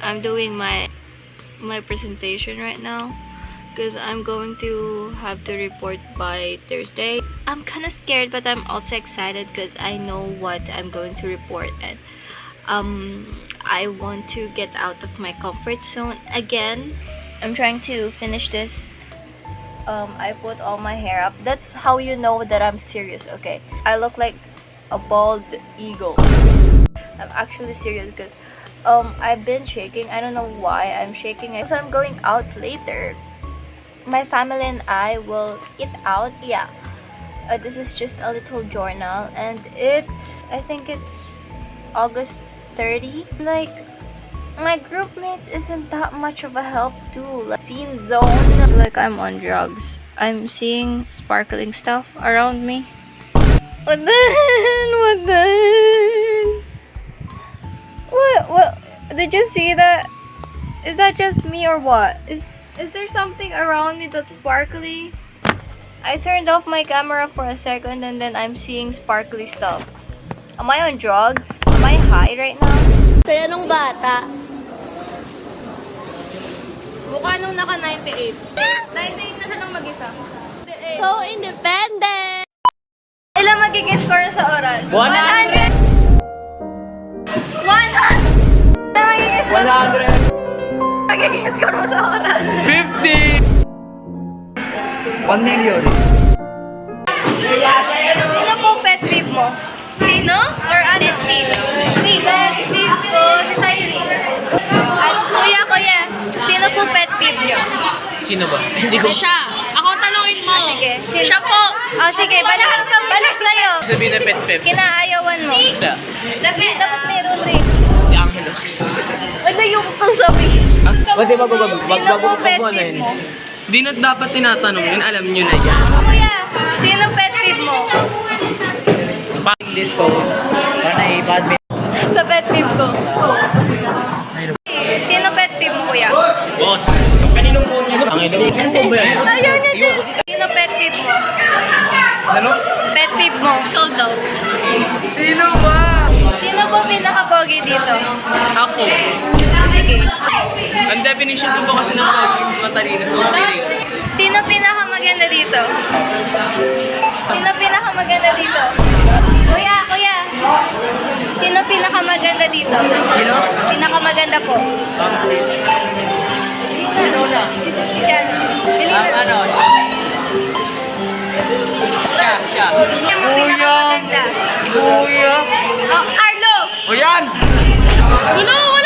I'm doing my presentation right now because I'm going to have to report by Thursday. I'm kind of scared, but I'm also excited because I know what I'm going to report, and I want to get out of my comfort zone again. I'm trying to finish this. I put all my hair up. That's how you know that I'm serious, okay? I look like a bald eagle. I'm actually serious because I've been shaking. I don't know why I'm shaking. So I'm going out later. My family and I will eat out. Yeah. This is just a little journal, and I think it's August 30. Like, my group mates isn't that much of a help too. Like, scene zone. Like I'm on drugs. I'm seeing sparkling stuff around me. What the hell? What the hell? What? Did you see that? Is that just me or what? Is there something around me that's sparkly? I turned off my camera for a second and then I'm seeing sparkly stuff. Am I on drugs? Am I high right now? Kaya nung bata, Mukha nung naka 98. 98 na siya nang mag-isa. so independent! Ilan magiging score sa oral? 100! 100! Ilan magiging score? 100! Magiging score mo sa oral? 50! 1 million. Sino po pet peeve mo? Sino? Or ano? Pet peeve. Pet peeve ko, si Sairi. At kuya, sino po pet peeve nyo? Sino ba? Hindi ko Siya! Ako tanungin mo! Sige. Sino? Siya po! Oh, sige, balik sa'yo. sabihin na pet-pep. Kinaayawan mo. Wala. Dapat meron rin. Si Angelo. Ano yung kasabi? Pwede magugag. Sino po pet peeve mo? Di na dapat tinatanong yun. Alam nyo na yan. Kuya, sino pet peeve mo? English ko. Panay badminton. Sa pet peeve ko. Sino pet peeve mo, kuya? Boss. Kaninong phone nyo? Angelo. Ano po ba yan? Ayaw niya din. Sino pet peeve mo? Ano? Pet peeve mo. Ikaw daw. Sino ba? Sino po pinaka-pogi dito? Ako. Sige. Ang definition ko ba kasi ng matalino sa matalino? Sino pinaka-maganda dito? Sino pinaka-maganda dito? Kuya. Sino pinaka-maganda dito? Sino? Pinaka-maganda po. Sino na? Si Jan. Ano? Siya. Sino mo pinaka-maganda? Kuya. Oh, Arlo! O yan! Wala!